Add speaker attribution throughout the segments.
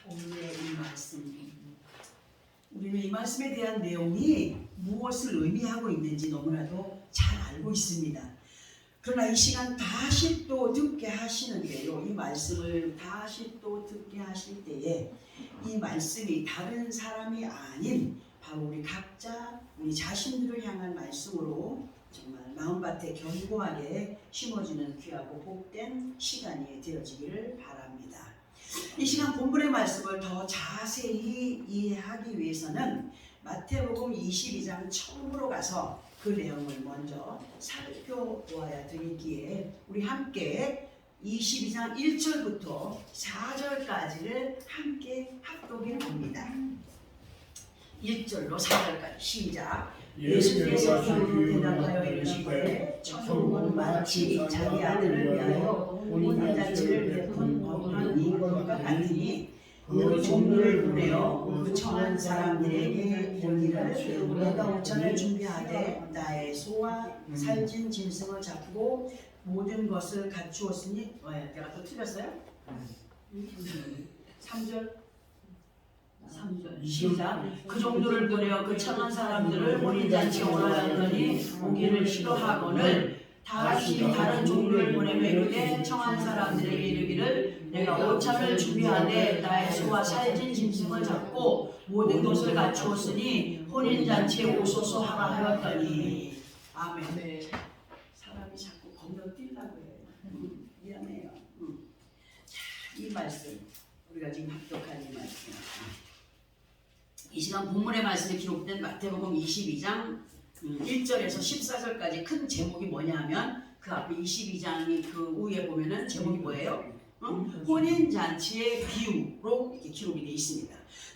Speaker 1: 오늘의 이 말씀, 우리는 이 말씀에 대한 내용이 무엇을 의미하고 있는지 너무나도 잘 알고 있습니다. 그러나 이 시간 다시 또 듣게 하시는데요, 이 말씀을 다시 또 듣게 하실 때에 이 말씀이 다른 사람이 아닌 바로 우리 각자 우리 자신들을 향한 말씀으로 정말 마음밭에 견고하게 심어지는 귀하고 복된 시간이 되어지기를 바랍니다. 이 시간 본문의 말씀을 더 자세히 이해하기 위해서는 마태복음 22장 처음으로 가서 그 내용을 먼저 살펴보아야 되기에 우리 함께 22장 1절부터 4절까지를 함께 합독해 봅니다. 1절로 4절까지 시작. 예수께서 그 대답하여 이르시되 천국은 마치 자기 아들을 위하여 혼인잔치를 베푼 어떤 임금과 같으니 그 종들을 보내어 그 청한 사람들에게 이르기를 내가 오찬을 준비하되 나의 소와 살찐 짐승을 잡고 모든 것을 갖추었으니 내가 또 틀렸어요? 3절 시작. 그 종들을 보내어 그 청한 사람들을 혼인잔치에 오라 하더니 오기를 싫어하거늘 다시 다른 종들을 보내며 이르되 청한 사람들에게 이르기를 내가 오찬을 준비하되 나의 소와 살찐 짐승을 잡고 모든 것을 갖추었으니 혼인잔치에 오소서 하라 하였더니 아멘. 네. 사람이 자꾸 건너뛰려고 해요. 미안해요. 자, 이 말씀 우리가 지금 합독한 이 말씀, 이 시간 본문의 말씀이 기록된 마태복음 22장 1절에서 14절까지 큰 제목이 뭐냐 하면 그 앞에 22장이 그 위에 보면은 제목이 뭐예요? 혼인잔치의 비유로 이렇게 기록이 되어 있습니다.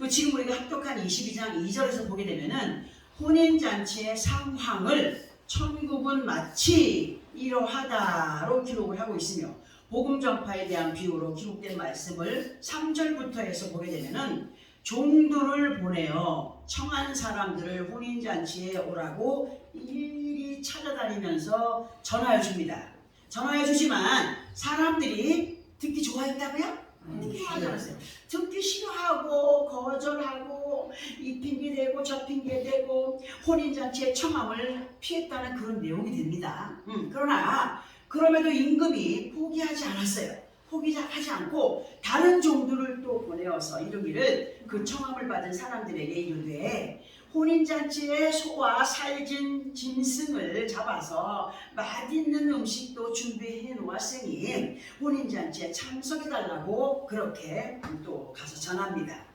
Speaker 1: 지금 우리가 합독한 22장 2절에서 보게 되면은 혼인잔치의 상황을 천국은 마치 이러하다로 기록을 하고 있으며 복음 전파에 대한 비유로 기록된 말씀을 3절부터 해서 보게 되면은 종들을 보내어 청한 사람들을 혼인잔치에 오라고 일일이 찾아다니면서 전하여 줍니다. 전하여 주지만 사람들이 듣기 좋아했다고요? 듣기 좋아하지 않았어요. 듣기 싫어하고 거절하고 이 핑계대고 저 핑계대고 혼인잔치의 청함을 피했다는 그런 내용이 됩니다. 그러나 그럼에도 임금이 포기하지 않았어요. 포기하지 않고 다른 종들을 또 보내어서 이르기를 그 청함을 받은 사람들에게 이르되 혼인잔치에 소와 살찐 짐승을 잡아서 맛있는 음식도 준비해 놓았으니 혼인잔치에 참석해달라고 그렇게 또 가서 전합니다.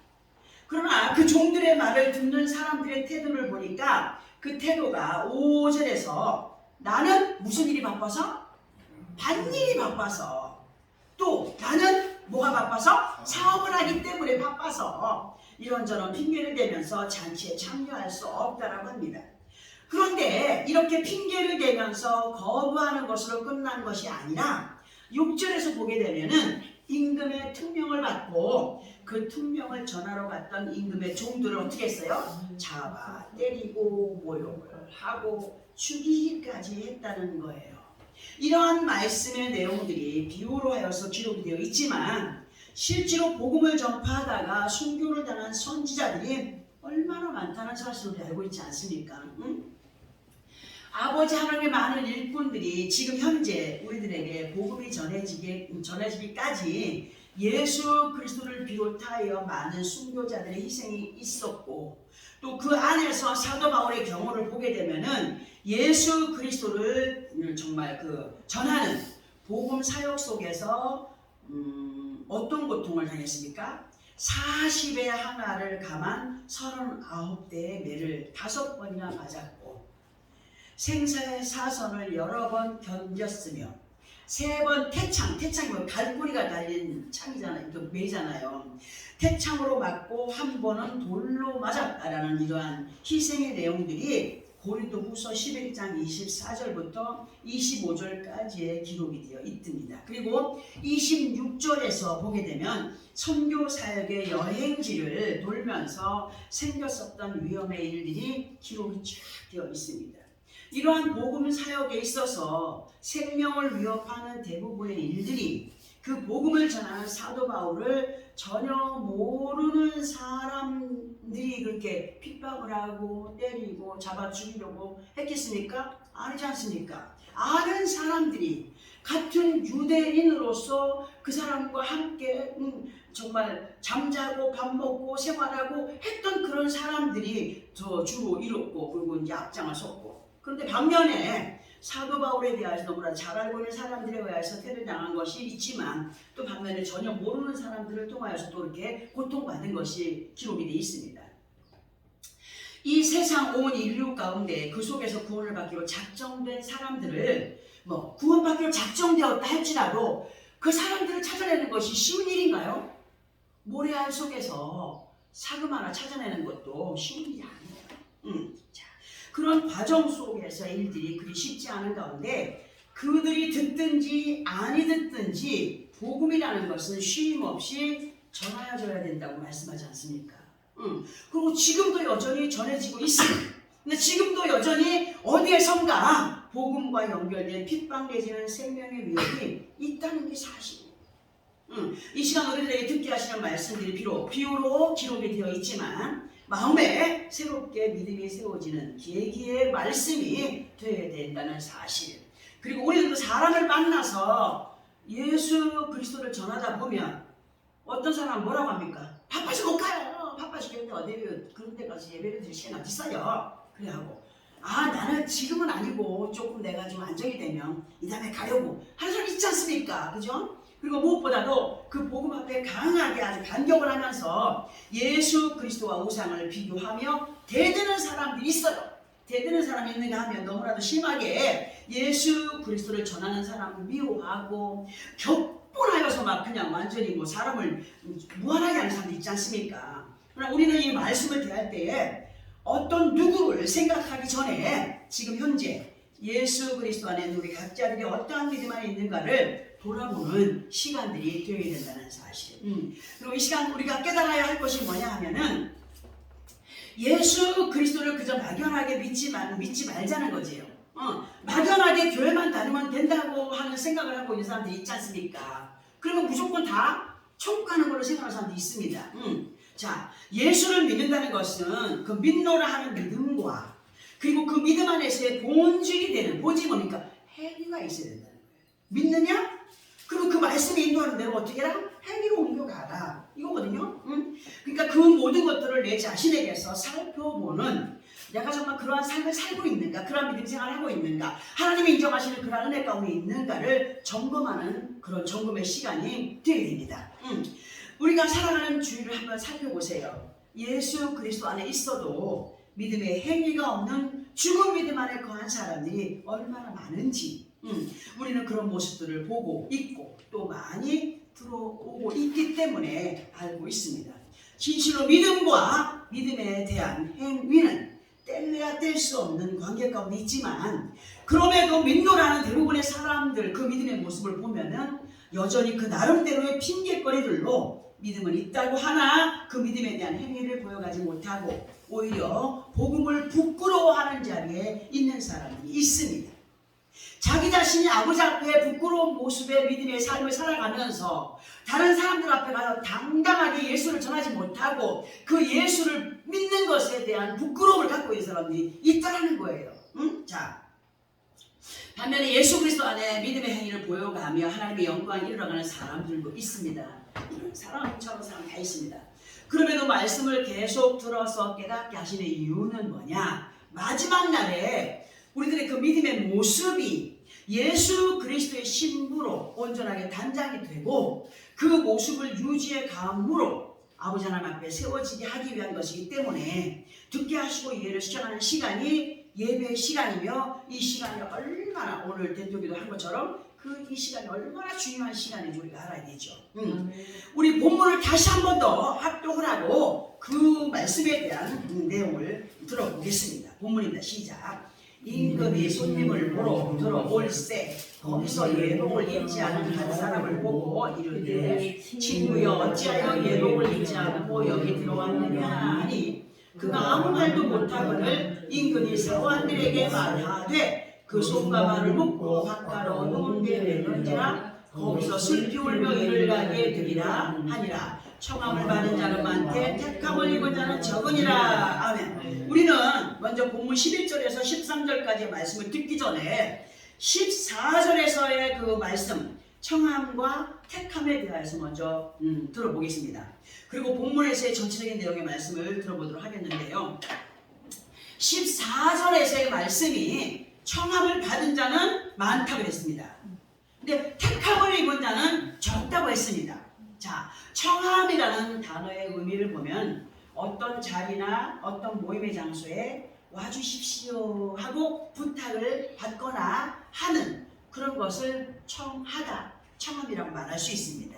Speaker 1: 그러나 그 종들의 말을 듣는 사람들의 태도를 보니까 그 태도가 5절에서 나는 무슨 일이 바빠서? 밭일이 바빠서, 또 나는 뭐가 바빠서? 사업을 하기 때문에 바빠서 이런저런 핑계를 대면서 잔치에 참여할 수 없다라고 합니다. 그런데 이렇게 핑계를 대면서 거부하는 것으로 끝난 것이 아니라 6절에서 보게 되면은 임금의 특명을 받고 그 특명을 전하러 갔던 임금의 종들을 어떻게 했어요? 잡아 때리고 모욕을 하고 죽이기까지 했다는 거예요. 이러한 말씀의 내용들이 비유로 하여서 기록이 되어 있지만 실제로 복음을 전파하다가 순교를 당한 선지자들이 얼마나 많다는 사실을 알고 있지 않습니까? 아버지 하나님의 많은 일꾼들이 지금 현재 우리들에게 복음이 전해지기까지 예수 그리스도를 비롯하여 많은 순교자들의 희생이 있었고 또 그 안에서 사도 바울의 경우를 보게 되면은 예수 그리스도를 정말 전하는 복음 사역 속에서 어떤 고통을 당했습니까? 40의 항아를 감한 39대의 매를 5번이나 맞았고 생사의 사선을 여러 번 견뎠으며 3번 태창이 뭐 갈고리가 달린 창이잖아요. 그 매잖아요. 태창으로 맞고 1번은 돌로 맞았다라는 이러한 희생의 내용들이 고린도후서 11장 24절부터 25절까지의 기록이 되어 있습니다. 그리고 26절에서 보게 되면 선교 사역의 여행지를 돌면서 생겼었던 위험의 일들이 기록이 쫙 되어 있습니다. 이러한 복음 사역에 있어서 생명을 위협하는 대부분의 일들이 그 복음을 전하는 사도 바울을 전혀 모르는 사람들이 그렇게 핍박을 하고 때리고 잡아 죽이려고 했겠습니까? 아니지 않습니까? 아는 사람들이 같은 유대인으로서 그 사람과 함께 정말 잠자고 밥 먹고 생활하고 했던 그런 사람들이 주로 이뤘고 그리고 이제 앞장을 섰고, 그런데 반면에 사도 바울에 대해서 너무나 잘 알고 있는 사람들에 의해서 테러당한 것이 있지만, 또 반면에 전혀 모르는 사람들을 통하여서 또 이렇게 고통받은 것이 기록이 되어 있습니다. 이 세상 온 인류 가운데 그 속에서 구원을 받기로 작정된 사람들을 구원받기로 작정되었다 할지라도 그 사람들을 찾아내는 것이 쉬운 일인가요? 모래알 속에서 사금 하나 찾아내는 것도 쉬운 일이 아니에요. 그런 과정 속에서 일들이 그리 쉽지 않은 가운데 그들이 듣든지 아니 듣든지 복음이라는 것은 쉼없이 전하여져야 된다고 말씀하지 않습니까? 그리고 지금도 여전히 전해지고 있습니다. 근데 지금도 여전히 어디에선가 복음과 연결된 핍박 내지는 생명의 위협이 있다는 게 사실이에요. 이 시간 우리들에게 듣게 하시는 말씀들이 비록 비유로 기록이 되어 있지만 마음에 새롭게 믿음이 세워지는 계기의 말씀이 되어야 된다는 사실. 그리고 우리들도 사람을 만나서 예수 그리스도를 전하다 보면 어떤 사람은 뭐라고 합니까? 바빠서 못 가요. 바빠 죽겠는데 어디 그런 데 가서 예배를 드릴 시간 어디 있어요? 그래 하고, 나는 지금은 아니고 조금 내가 좀 안정이 되면 이 다음에 가려고 하는 사람 있지 않습니까? 그죠? 그리고 무엇보다도 그 복음 앞에 강하게 아주 반격을 하면서 예수 그리스도와 우상을 비교하며 대드는 사람들이 있어요. 대드는 사람이 있는가 하면 너무나도 심하게 예수 그리스도를 전하는 사람을 미워하고 격분하여서 막 그냥 완전히 사람을 무한하게 하는 사람들이 있지 않습니까? 그러나 우리는 이 말씀을 대할 때에 어떤 누구를 생각하기 전에 지금 현재 예수 그리스도 안에 우리 각자들이 어떠한 믿음 안에 있는가를 돌아보는 시간들이 되어야 된다는 사실. 그리고 이 시간 우리가 깨달아야 할 것이 뭐냐 하면은 예수 그리스도를 그저 막연하게 믿지 말자는 거지요. 막연하게 교회만 다니면 된다고 하는 생각을 하고 있는 사람들이 있지 않습니까? 그러면 무조건 다 천국 가는 걸로 생각하는 사람들이 있습니다. 자, 예수를 믿는다는 것은 그 믿노라 하는 믿음과 그리고 그 믿음 안에서의 본질이 되는, 본질이 뭡니까? 행위가 있어야 된다는 거예요. 믿느냐? 그리고 그 말씀이 인도하는 대로 어떻게 해라? 행위로 옮겨가라. 이거거든요. 그러니까 그 모든 것들을 내 자신에게서 살펴보는, 내가 정말 그러한 삶을 살고 있는가, 그러한 믿음 생활을 하고 있는가, 하나님이 인정하시는 그러한 은혜 가운데 있는가를 점검하는 그런 점검의 시간이 되어야 됩니다. 우리가 살아가는 주의를 한번 살펴보세요. 예수 그리스도 안에 있어도 믿음의 행위가 없는 죽은 믿음 안에 거한 사람들이 얼마나 많은지 우리는 그런 모습들을 보고 있고 또 많이 들어오고 있기 때문에 알고 있습니다. 진실로 믿음과 믿음에 대한 행위는 뗄래야 뗄 수 없는 관계 가운데 있지만, 그럼에도 믿노라는 대부분의 사람들 그 믿음의 모습을 보면은 여전히 그 나름대로의 핑계거리들로 믿음은 있다고 하나 그 믿음에 대한 행위를 보여가지 못하고 오히려 복음을 부끄러워하는 자리에 있는 사람이 있습니다. 자기 자신이 아버지 앞에 부끄러운 모습의 믿음의 삶을 살아가면서 다른 사람들 앞에 가서 당당하게 예수를 전하지 못하고 그 예수를 믿는 것에 대한 부끄러움을 갖고 있는 사람들이 있다는 거예요. 자, 반면에 예수 그리스도 안에 믿음의 행위를 보여가며 하나님의 영광이 일어나가는 사람들도 있습니다. 이런 사람, 저런 사람 다 있습니다. 그럼에도 말씀을 계속 들어서 깨닫게 하시는 이유는 뭐냐? 마지막 날에 우리들의 그 믿음의 모습이 예수 그리스도의 신부로 온전하게 단장이 되고 그 모습을 유지해 감으로 아버지 하나님 앞에 세워지게 하기 위한 것이기 때문에 듣게 하시고 이해를 시켜가는 시간이 예배의 시간이며, 이 시간이 얼마나 오늘 대표기도 한 것처럼 이 시간이 얼마나 중요한 시간인지 우리가 알아야 되죠. 우리 본문을 다시 한 번 더 합독을 하고 그 말씀에 대한 내용을 들어보겠습니다. 본문입니다. 시작. 임금이 손님을 보러 들어올세 거기서 예복을 입지 않은 한 사람을 보고 이르되 친구여 어찌하여 예복을 입지 않고 여기 들어왔느냐 하니 그가 아무 말도 못하거늘 임금이 사관들에게 말하되 그 손과 발을 묶고 바깥으로 놓은 데 내던지라 거기서 슬피 울며 이를 가게 되리라 하니라. 청함을 받은 자는 많되 택함을 입은 자는 적으니라. 아멘. 우리는 먼저 본문 11절에서 13절까지의 말씀을 듣기 전에 14절에서의 그 말씀, 청함과 택함에 대해서 먼저 들어보겠습니다. 그리고 본문에서의 전체적인 내용의 말씀을 들어보도록 하겠는데요. 14절에서의 말씀이 청함을 받은 자는 많다고 했습니다. 근데 택함을 입은 자는 적다고 했습니다. 자, 청함이라는 단어의 의미를 보면 어떤 자리나 어떤 모임의 장소에 와주십시오 하고 부탁을 받거나 하는 그런 것을 청하다, 청함이라고 말할 수 있습니다.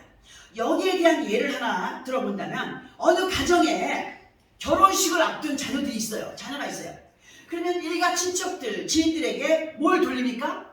Speaker 1: 여기에 대한 예를 하나 들어본다면 어느 가정에 결혼식을 앞둔 자녀들이 있어요. 자녀가 있어요. 그러면 일가 친척들, 지인들에게 뭘 돌립니까?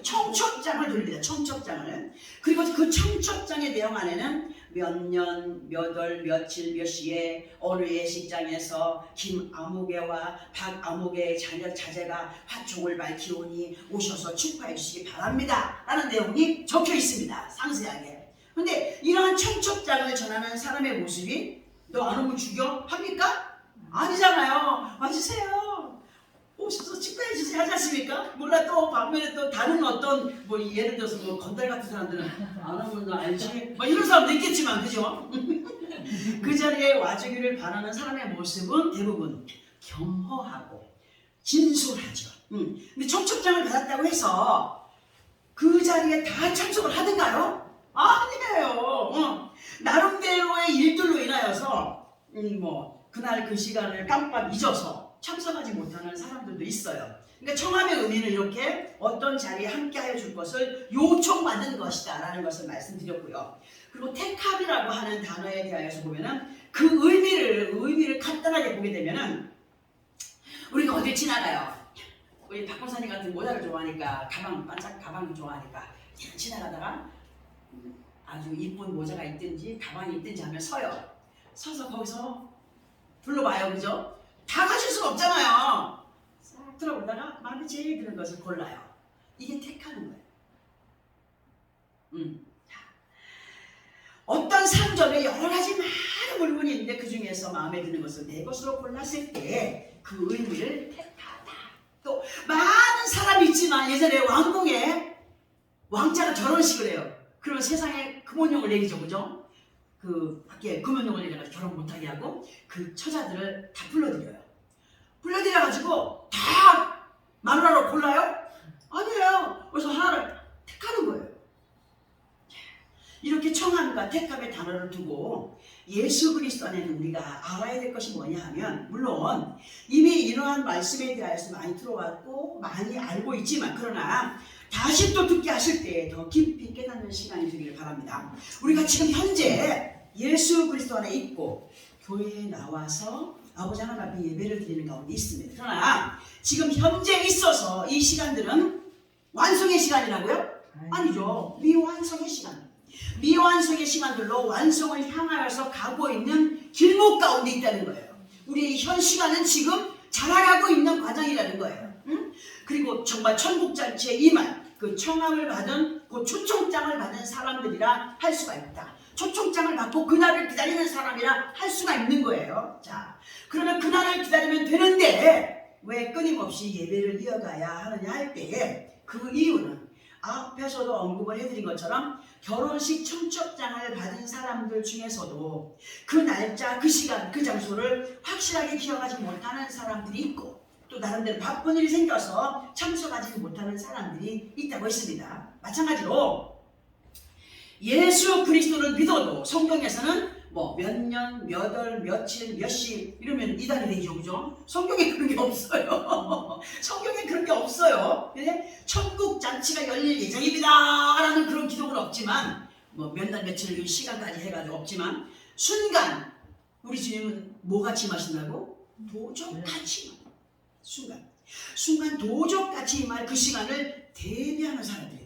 Speaker 1: 청첩장을 돌립니다. 청첩장을. 그리고 그 청첩장의 내용 안에는 몇 년, 몇 월, 며칠, 몇 시에 어느 예식장에서 김아무개와 박아무개의 자제가 화촉을 밝히오니 오셔서 축하해 주시기 바랍니다 라는 내용이 적혀 있습니다. 상세하게. 근데 이러한 청첩장을 전하는 사람의 모습이 너 안 오면 죽여? 합니까? 아니잖아요. 와주세요. 오셔서 축하해 주세요 하지 않습니까? 몰라 또 반면에 또 다른 어떤 뭐 예를 들어서 뭐 건달 같은 사람들은 안 오면 너 알지? 뭐 이런 사람도 있겠지만 그죠? 그 자리에 와주기를 바라는 사람의 모습은 대부분 겸허하고 진솔하죠. 근데 청첩장을 받았다고 해서 그 자리에 다 참석을 하든가요? 아니에요. 나름대로의 일들로 인하여서 뭐 그날 그 시간을 깜빡 잊어서 참석하지 못하는 사람들도 있어요. 그러니까 청함의 의미는 이렇게 어떤 자리에 함께하여 줄 것을 요청받는 것이다 라는 것을 말씀드렸고요. 그리고 택함이라고 하는 단어에 대하여서 보면은 그 의미를 간단하게 보게 되면은 우리가 어딜 지나가요. 우리 박권사님 같은 모자를 좋아하니까 반짝 가방을 좋아하니까 그냥 지나가다가 아주 이쁜 모자가 있든지 가방이 있든지 하면 서요. 서서 거기서 둘러봐요. 그죠? 다 가질 수가 없잖아요. 싹 들어보다가 마음에 제일 드는 것을 골라요. 이게 택하는 거예요. 어떤 상점에 여러 가지 많은 물건이 있는데 그 중에서 마음에 드는 것을 내 것으로 골랐을 때 그 의미를 택하다. 또 많은 사람이 있지만 예전에 왕궁에 왕자가 결혼식을 해요. 그러면 세상에 금원용을 내리죠. 그죠? 그 밖에 금원용을 내려가지고 결혼 못하게 하고 그 처자들을 다 불러들여가지고 다 마누라로 골라요? 아니에요. 그래서 하나를 택하는 거예요. 이렇게 청함과 택함의 단어를 두고 예수 그리스도 안에는 우리가 알아야 될 것이 뭐냐 하면 물론 이미 이러한 말씀에 대해서 많이 들어왔고 많이 알고 있지만 그러나 다시 또 듣게 하실 때 더 깊이 깨닫는 시간이 되기를 바랍니다. 우리가 지금 현재 예수 그리스도 안에 있고 교회에 나와서 아버지 하나님 앞에 예배를 드리는 가운데 있습니다. 그러나 지금 현재 있어서 이 시간들은 완성의 시간이라고요? 아니죠. 미완성의 시간. 미완성의 시간들로 완성을 향하여서 가고 있는 길목 가운데 있다는 거예요. 우리의 현 시간은 지금 자라가고 있는 과정이라는 거예요. 그리고 정말 천국잔치에 임한 그 청함을 받은 그 초청장을 받은 사람들이라 할 수가 있다. 초청장을 받고 그날을 기다리는 사람이라 할 수가 있는 거예요. 자, 그러면 그날을 기다리면 되는데 왜 끊임없이 예배를 이어가야 하느냐 할 때에 그 이유는 앞에서도 언급을 해드린 것처럼 결혼식 청첩장을 받은 사람들 중에서도 그 날짜, 그 시간, 그 장소를 확실하게 기억하지 못하는 사람들이 있고 또 나름대로 바쁜 일이 생겨서 참석하지 못하는 사람들이 있다고 했습니다. 마찬가지로 예수 그리스도를 믿어도 성경에서는 뭐 몇 년, 몇 월, 며칠, 몇 시 이러면 이단이 되죠. 그죠? 성경에 그런 게 없어요. 성경에 그런 게 없어요. 천국 잔치가 열릴 예정입니다 라는 그런 기록은 없지만 뭐 몇 날 며칠 시간까지 해가지고 없지만 순간 우리 주님은 뭐같이 임하신다고? 도적같이 순간 도적같이 임할 그 시간을 대비하는 사람들이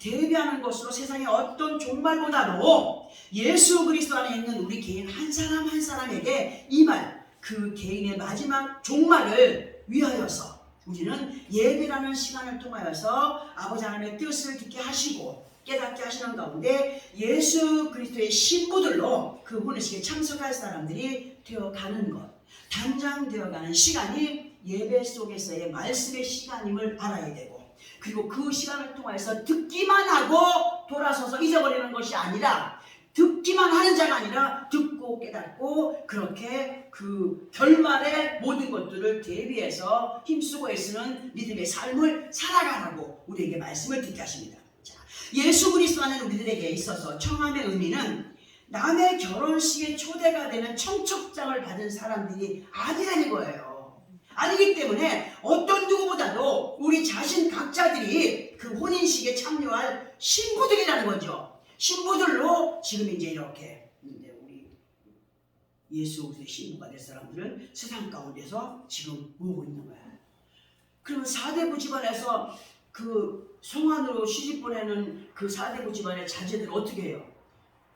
Speaker 1: 대비하는 것으로 세상의 어떤 종말보다도 예수 그리스도 안에 있는 우리 개인 한 사람 한 사람에게 임할 그 개인의 마지막 종말을 위하여서 우리는 예배라는 시간을 통하여서 아버지 하나님의 뜻을 듣게 하시고
Speaker 2: 깨닫게 하시는 가운데 예수 그리스도의 신부들로 그 혼인식에 참석할 사람들이 되어가는 것, 단장되어가는 시간이 예배 속에서의 말씀의 시간임을 알아야 되고, 그리고 그 시간을 통해서 듣기만 하고 돌아서서 잊어버리는 것이 아니라, 듣기만 하는 자가 아니라 듣고 깨닫고 그렇게 그 결말의 모든 것들을 대비해서 힘쓰고 애쓰는 믿음의 삶을 살아가라고 우리에게 말씀을 듣게 하십니다. 자, 예수 그리스도 안에 우리들에게 있어서 청함의 의미는 남의 결혼식에 초대가 되는 청첩장을 받은 사람들이 아니라는 거예요. 아니기 때문에 어떤 누구보다도 우리 자신 각자들이 그 혼인식에 참여할 신부들이라는 거죠. 신부들로 지금 이제 이렇게 우리 예수 그리스도의 신부가 될 사람들을 세상 가운데서 지금 모으고 있는 거야. 그러면 4대부 집안에서 그 송환으로 시집 보내는 그 4대부 집안의 자제들 어떻게 해요?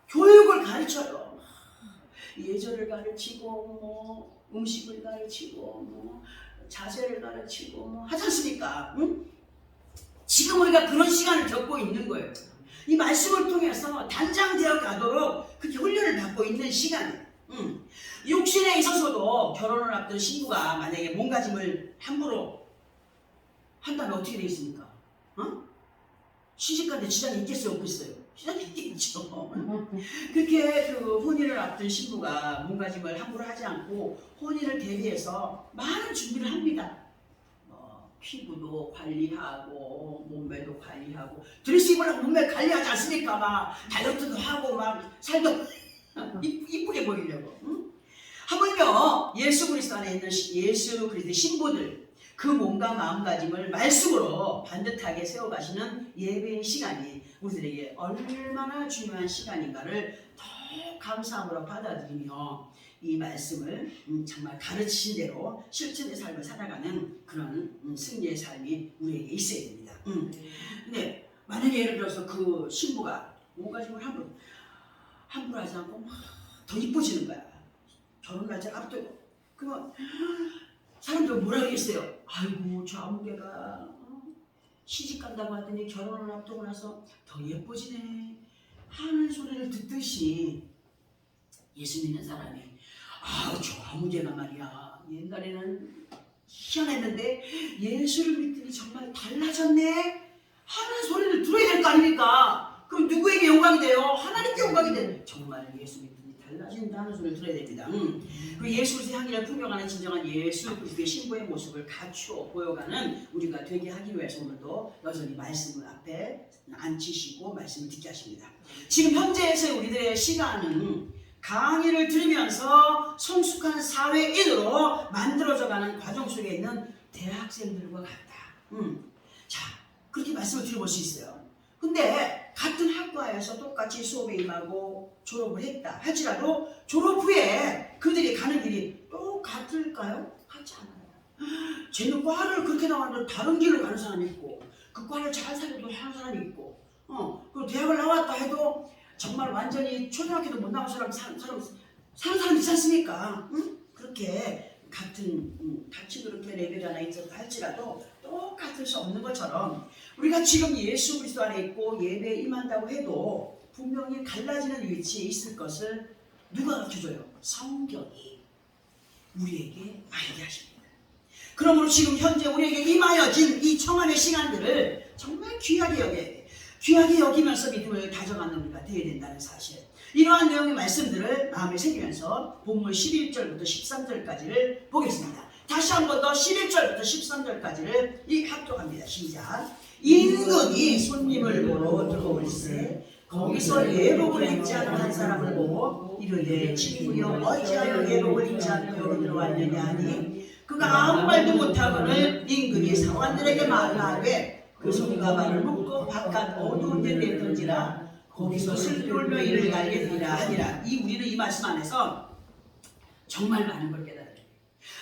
Speaker 2: 교육을 가르쳐요. 예절을 가르치고 뭐 음식을 가르치고 뭐 자세를 가르치고 뭐 하지 않습니까? 응? 지금 우리가 그런 시간을 겪고 있는 거예요. 이 말씀을 통해서 단장되어 가도록 그렇게 훈련을 받고 있는 시간이에요. 육신에 있어서도 결혼을 앞둔 신부가 만약에 몸가짐을 함부로 한다면 어떻게 되겠습니까? 시집가는데 지장이 있겠어요? 없겠어요? 지장이 있겠죠. 그렇게 그 혼인을 앞둔 신부가 몸가짐을 함부로 하지 않고 혼인을 대비해서 많은 준비를 합니다. 피부도 관리하고 몸매도 관리하고, 드레스 입으려고 몸매 관리하지 않습니까? 막 다이어트도 하고 막 살도 이쁘게 보이려고. 하물며 예수 그리스도 안에 있는 예수 그리스도의 신부들, 그 몸과 마음가짐을 말씀으로 반듯하게 세워가시는 예배의 시간이 우리들에게 얼마나 중요한 시간인가를 더 감사함으로 받아들이며 이 말씀을 정말 가르치신 대로 실천의 삶을 살아가는 그런 승리의 삶이 우리에게 있어야 됩니다. 근데 만약에 예를 들어서 그 신부가 몸가짐을 함부로 하지 않고 막 더 이뻐지는 거야. 결혼 날짜를 앞두고. 그러면 사람들 뭐라 그랬어요? 아이고 저 아무개가 시집 간다고 하더니 결혼을 앞두고 나서 더 예뻐지네 하는 소리를 듣듯이 예수 믿는 사람이 저 아무개가 말이야 옛날에는 희한했는데 예수를 믿더니 정말 달라졌네 하는 소리를 들어야 될 거 아닙니까? 그럼 누구에게 영광이 돼요? 하나님께 영광이 돼요. 정말 예수 믿더니 달라진다 하는 소리를 들어야 됩니다. 그 예수 그리스도의 향기를 풍겨가는 진정한 예수 그리스도의 신부의 모습을 갖추어 보여가는 우리가 되게 하기 위해서 오늘도 여전히 말씀을 앞에 앉히시고 말씀을 듣게 하십니다. 지금 현재에서의 우리들의 시간은 강의를 들으면서 성숙한 사회인으로 만들어져가는 과정 속에 있는 대학생들과 같다. 자, 그렇게 말씀을 들어볼 수 있어요. 근데 같은 학과에서 똑같이 수업에 임하고 졸업을 했다 할지라도 졸업 후에 그들이 가는 길이 똑같을까요? 같지 않아요. 쟤는 과를 그렇게 나왔는데 다른 길로 가는 사람이 있고, 그 과를 잘 살려도 하는 사람이 있고, 그리고 대학을 나왔다 해도 정말 완전히 초등학교도 못 나온 사는 사람 있지 않습니까? 그렇게 같이 그렇게 레벨이 하나 있었다 할지라도 똑같을 수 없는 것처럼 우리가 지금 예수 그리스도 안에 있고 예배에 임한다고 해도 분명히 갈라지는 위치에 있을 것을 누가 가르쳐줘요? 성경이 우리에게 알게 하십니다. 그러므로 지금 현재 우리에게 임하여진 이 청함의 시간들을 정말 귀하게 여겨야 돼. 귀하게 여기면서 믿음을 다져가는 우리가 되어야 된다는 사실, 이러한 내용의 말씀들을 마음에 새기면서 본문 11절부터 13절까지를 보겠습니다. 다시 한 번 더 11절부터 13절까지를 합독합니다. 시작. 임금이 손님을 보러 들어올세 거기서 예복을 입지 않은 한 사람을 보고 이르되 친구여 어찌하여 예복을 입지 않고 여기 들어왔느냐 하니 그가 아무 말도 못하거늘 임금이 사관들에게 말하되 그 손과 발을 묶고 바깥 어두운 데 내던지라 거기서 슬피 울며 이를 갈게 되리라 하니라. 우리는 이 말씀 안에서 정말 많은 걸 깨달아요.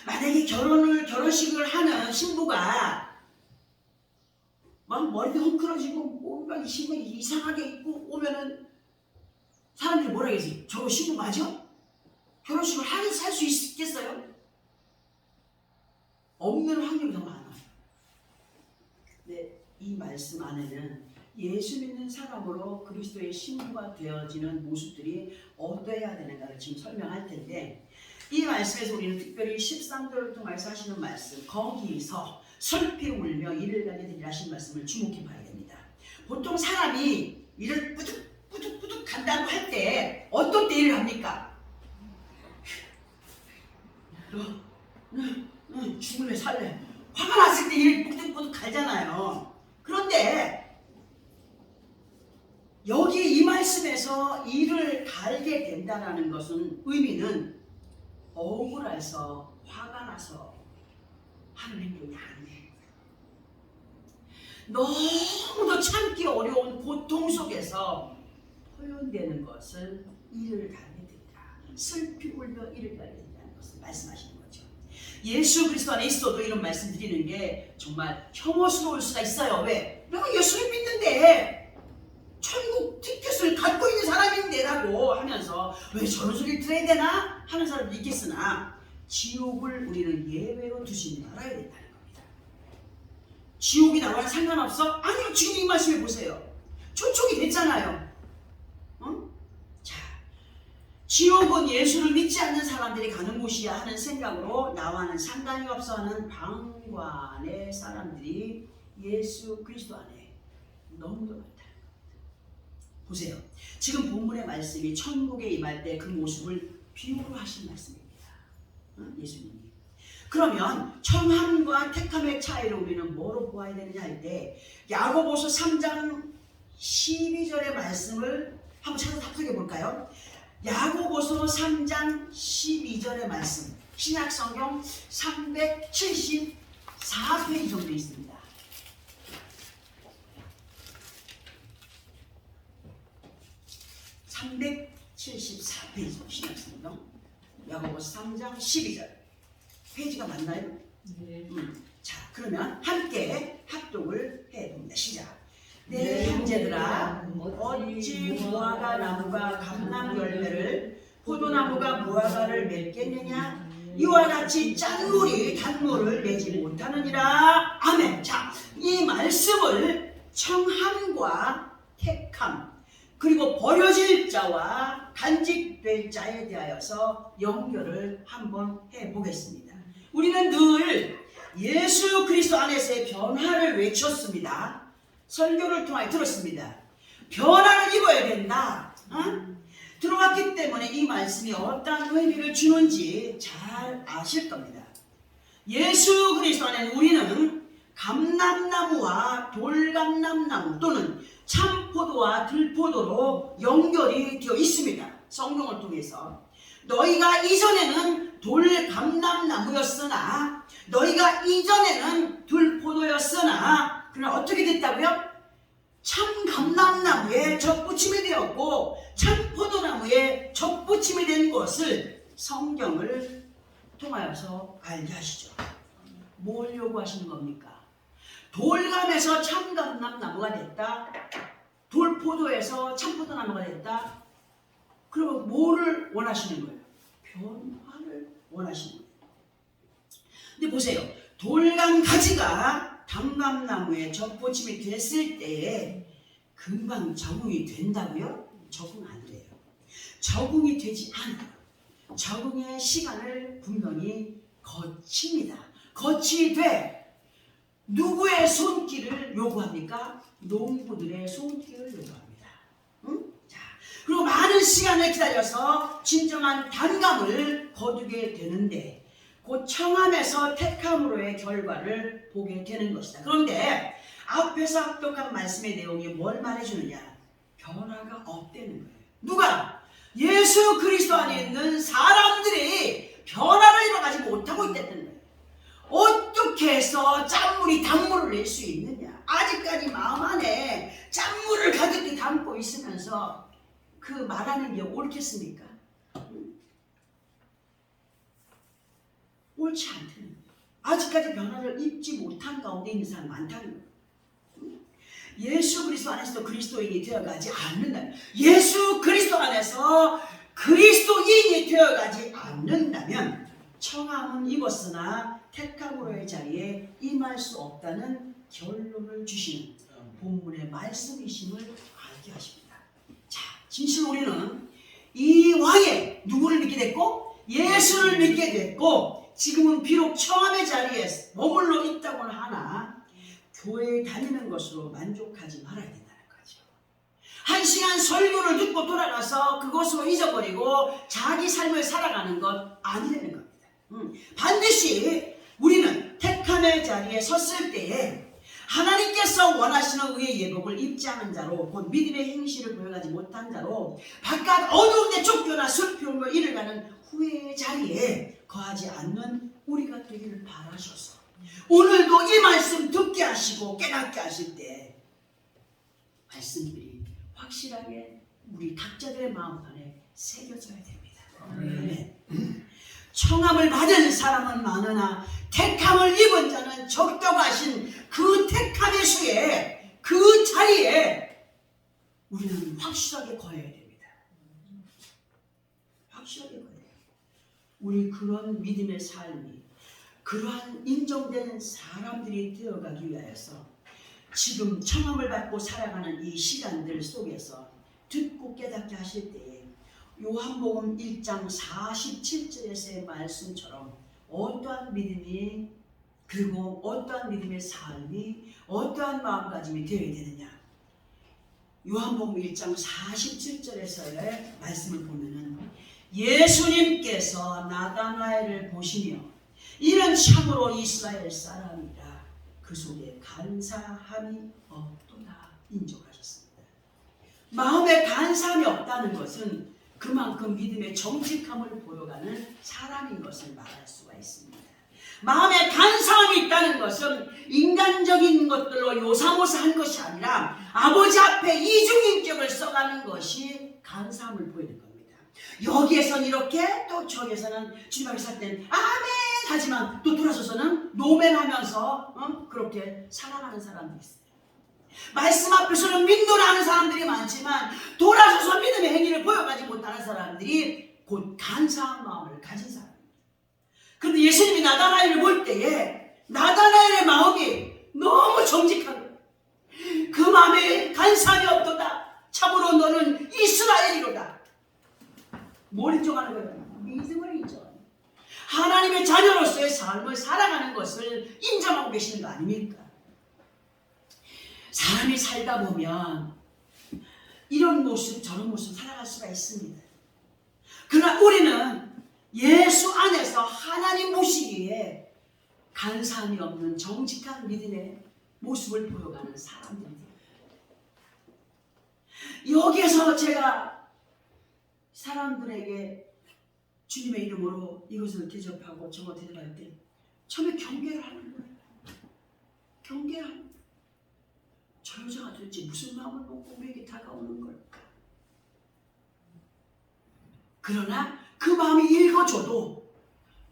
Speaker 2: 만약에 결혼식을 하는 신부가 막 머리도 헝클어지고 뭔가 이상하게 입고 오면은 사람들이 뭐라 그러지? 저거 신부 맞아? 결혼식을 할 수 있겠어요? 없는 확률이 더 많아요. 근데 이 말씀 안에는 예수 믿는 사람으로 그리스도의 신부가 되어지는 모습들이 어떠해야 되는가를 지금 설명할 텐데, 이 말씀에서 우리는 특별히 13절을 통해서 하시는 말씀, 거기서 슬피 울며 이를 가게 되리라 하신 말씀을 주목해 봐야 됩니다. 보통 사람이 일을 뿌득 간다고 할 때 어떤 때 일을 합니까? 죽을래 살래 화가 났을 때 일을 뿌득 갈잖아요. 그런데 여기 이 말씀에서 일을 갈게 된다는 것은 의미는 억울해서 화가 나서 하는 행동이 아니에요. 너무도 참기 어려운 고통 속에서 표현되는 것을 이를 갈게 된다. 슬피 울며 이를 갈게 된다는 것을 말씀하시는 거죠. 예수 그리스도 안에 있어도 이런 말씀 드리는 게 정말 혐오스러울 수가 있어요. 왜? 내가 예수를 믿는데 천국 티켓을 갖고 있는 사람인데라고 하면서 왜 저런 소리를 들어야 되나 하는 사람도 있겠으나, 지옥을 우리는 예외로 두지 말아야 된다는 겁니다. 지옥이 나와야 상관없어? 아니요. 지금 이 말씀해 보세요. 초촉이 됐잖아요. 자, 지옥은 예수를 믿지 않는 사람들이 가는 곳이야 하는 생각으로 나와는 상관이 없어 하는 방관의 사람들이 예수 그리스도 안에 너무도 많다. 보세요. 지금 본문의 말씀이 천국에 임할 때 그 모습을 비유로 하신 말씀입니다. 예수님이. 그러면 청함과 택함의 차이를 우리는 뭐로 보아야 되느냐 할 때, 야고보서 3장 12절의 말씀을 한번 찾아서 합독해 볼까요? 야고보서 3장 12절의 말씀, 신약성경 374페이지 정도 있습니다. 신약성경 야고보서 3장 12절 페이지가 맞나요?
Speaker 3: 네.
Speaker 2: 자, 그러면 함께 합독을 해봅니다. 시작. 내 형제들아, 어찌 무화과 나무가 감람 열매를, 포도나무가 무화과를 맺겠느냐? 이와 같이 짠물이 단물을 내지 못하느니라. 아멘. 자, 이 말씀을 청함과 택함, 그리고 버려질 자와 간직될 자에 대하여서 연결을 한번 해보겠습니다. 우리는 늘 예수 그리스도 안에서의 변화를 외쳤습니다. 설교를 통해 들었습니다. 변화를 입어야 된다. 들어왔기 때문에 이 말씀이 어떤 의미를 주는지 잘 아실 겁니다. 예수 그리스도 안에 우리는 감람나무와 돌감람나무 또는 참포도와 들포도로 연결이 되어 있습니다. 성경을 통해서. 너희가 이전에는 돌감람나무였으나, 너희가 이전에는 들포도였으나, 그러나 어떻게 됐다고요? 참감람나무에 접붙임이 되었고 참포도나무에 접붙임이 된 것을 성경을 통하여서 알게 하시죠. 뭘 요구하시는 겁니까? 돌감에서 참감람나무가 됐다. 돌포도에서 참포도나무가 됐다. 그러면 뭐를 원하시는 거예요? 변화를 원하시는 거예요. 근데 보세요. 돌감 가지가 당감나무에 접붙임이 됐을 때에 금방 적응이 된다고요? 적응 안 돼요. 적응이 되지 않아요. 적응의 시간을 분명히 거칩니다. 거치게 돼. 누구의 손길을 요구합니까? 농부들의 손길을 요구합니다. 자, 그리고 많은 시간을 기다려서 진정한 단감을 거두게 되는데, 곧 청함에서 택함으로의 결과를 보게 되는 것이다. 그런데 앞에서 합독한 말씀의 내용이 뭘 말해주느냐? 변화가 없다는 거예요. 누가? 예수 그리스도 안에 있는 사람들이 변화를 이뤄가지 못하고 있다는 거예요. 어떻게 해서 짠물이 단물을 낼 수 있느냐? 아직까지 마음 안에 짠물을 가득히 담고 있으면서 그 말하는 게 옳겠습니까? 옳지 않다는 거예요. 아직까지 변화를 입지 못한 가운데 있는 사람 많다는 거예요. 예수 그리스도 안에서도 그리스도인이 되어가지 않는다면, 예수 그리스도 안에서 그리스도인이 되어가지 않는다면 청함은 입었으나 택함으로의 자리에 임할 수 없다는 결론을 주시는 본문의 말씀이심을 알게 하십니다. 자, 진실 우리는 이 왕의 누구를 믿게 됐고 예수를 믿게 됐고 지금은 비록 청함의 자리에 머물러 있다고는 하나 교회에 다니는 것으로 만족하지 말아야 된다는 거죠. 한 시간 설교를 듣고 돌아가서 그것으로 잊어버리고 자기 삶을 살아가는 것 아니라는 겁니다. 반드시 우리는 택함의 자리에 섰을 때에 하나님께서 원하시는 의의 예복을 입지 않은 자로 곧 믿음의 행실을 보여가지 못한 자로 바깥 어두운 데 쫓겨나 슬피 울며 이를 가는 후회의 자리에 거하지 않는 우리가 되기를 바라셔서 오늘도 이 말씀 듣게 하시고 깨닫게 하실 때 말씀들이 확실하게 우리 각자들의 마음 안에 새겨져야 됩니다. 아멘. 청함을 받은 사람은 많으나 택함을 입은 자는 적다고 하신 그 택함의 수에 그 자리에 우리는 확실하게 거해야 됩니다. 확실하게 거해야 돼요. 우리 그런 믿음의 삶이 그러한 인정되는 사람들이 되어가기 위하여서 지금 청함을 받고 살아가는 이 시간들 속에서 듣고 깨닫게 하실 때에 요한복음 1장 47절에서의 말씀처럼 어떠한 믿음이 그리고 어떠한 믿음의 삶이 어떠한 마음가짐이 되어야 되느냐. 요한복음 1장 47절에서의 말씀을 보면은 예수님께서 나다나엘을 보시며 이는 참으로 이스라엘 사람이라 그 속에 간사함이 없도다 인정하셨습니다. 마음에 간사함이 없다는 것은 그만큼 믿음의 정직함을 보여가는 사람인 것을 말할 수가 있습니다. 마음에 간사함이 있다는 것은 인간적인 것들로 요사모사한 것이 아니라 아버지 앞에 이중인격을 써가는 것이 간사함을 보이는 겁니다. 여기에선 이렇게 또 저기에서는 주님을 살 때는 아멘 하지만 또 돌아서서는 노멘하면서 그렇게 살아가는 사람들이 있어요. 말씀 앞에서는 믿노라 하는 사람들이 많지만 돌아서서 믿음의 행위를 보여가지 못하는 사람들이 곧 간사한 마음을 가진 사람입니다. 그런데 예수님이 나다나엘을 볼 때에 나다나엘의 마음이 너무 정직한 거예요. 그 마음에 간사함이 없도다. 참으로 너는 이스라엘이로다. 뭘 인정하는 거예요? 믿음을 인정하는 거예요. 하나님의 자녀로서의 삶을 살아가는 것을 인정하고 계시는 거 아닙니까? 사람이 살다 보면 이런 모습 저런 모습 살아갈 수가 있습니다. 그러나 우리는 예수 안에서 하나님 보시기에 간사함이 없는 정직한 믿음의 모습을 보여가는 사람들입니다. 여기에서 제가 사람들에게 주님의 이름으로 이것을 대접하고 저것 대접할 때 처음에 경계를 하는 거예요. 경계를 하는 거예요. 저 여자가 도대체 무슨 마음을 먹고 우리에게 다가오는 걸까? 그러나 그 마음이 읽어줘도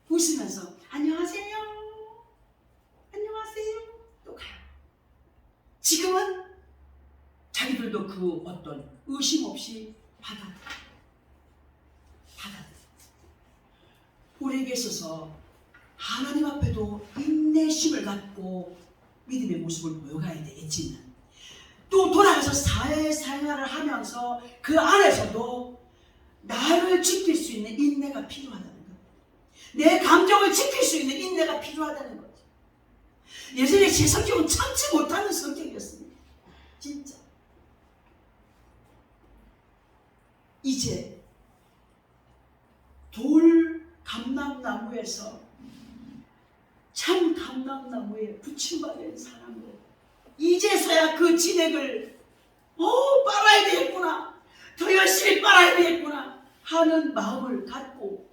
Speaker 2: 웃으면서 안녕하세요. 안녕하세요. 또 가요. 지금은 자기들도 그 어떤 의심 없이 받아들여요. 우리에게 있어서 하나님 앞에도 인내심을 갖고 믿음의 모습을 보여가야 되겠지만 또 돌아가서 사회생활을 하면서 그 안에서도 나를 지킬 수 있는 인내가 필요하다는 것. 내 감정을 지킬 수 있는 인내가 필요하다는 거죠. 예전에 제 성격은 참지 못하는 성격이었습니다. 진짜. 이제 돌 감람나무에서 참 감람나무에 붙임받은 사람들 이제서야 그 진액을 빨아야 되겠구나 더 열심히 빨아야 되겠구나 하는 마음을 갖고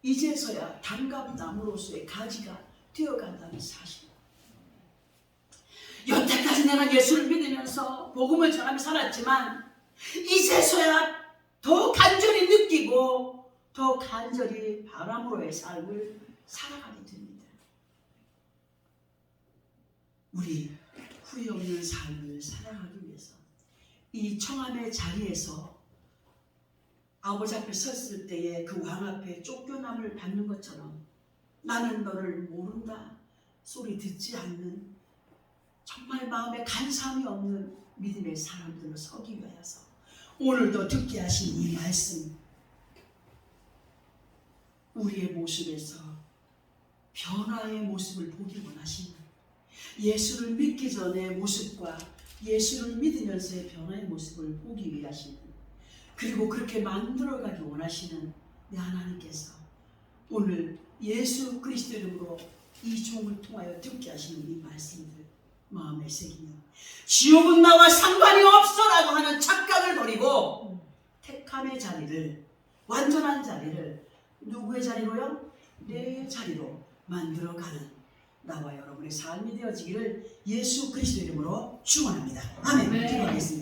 Speaker 2: 이제서야 단감나무로서의 가지가 되어간다는 사실. 여태까지 내가 예수를 믿으면서 복음을 전하며 살았지만 이제서야 더 간절히 느끼고 더 간절히 바람으로의 삶을 살아가게 됩니다. 우리 후회 없는 삶을 살아가기 위해서 이 청함의 자리에서 아버지 앞에 섰을 때에 그 왕 앞에 쫓겨남을 받는 것처럼 나는 너를 모른다 소리 듣지 않는 정말 마음에 간사함이 없는 믿음의 사람들로 서기 위하여서 오늘도 듣게 하신 이 말씀, 우리의 모습에서 변화의 모습을 보기 원하시는, 예수를 믿기 전의 모습과 예수를 믿으면서의 변화의 모습을 보기 위하시는, 그리고 그렇게 만들어가기 원하시는 내 하나님께서 오늘 예수 그리스도 이름으로 이 종을 통하여 듣게 하시는 이 말씀들 마음에 새기며 지옥은 나와 상관이 없어라고 하는 착각을 버리고 택함의 자리를, 완전한 자리를 누구의 자리로요? 내 자리로 만들어가는 나와 여러분의 삶이 되어지기를 예수 그리스도 이름으로 축원합니다. 아멘. 기도하겠습니다.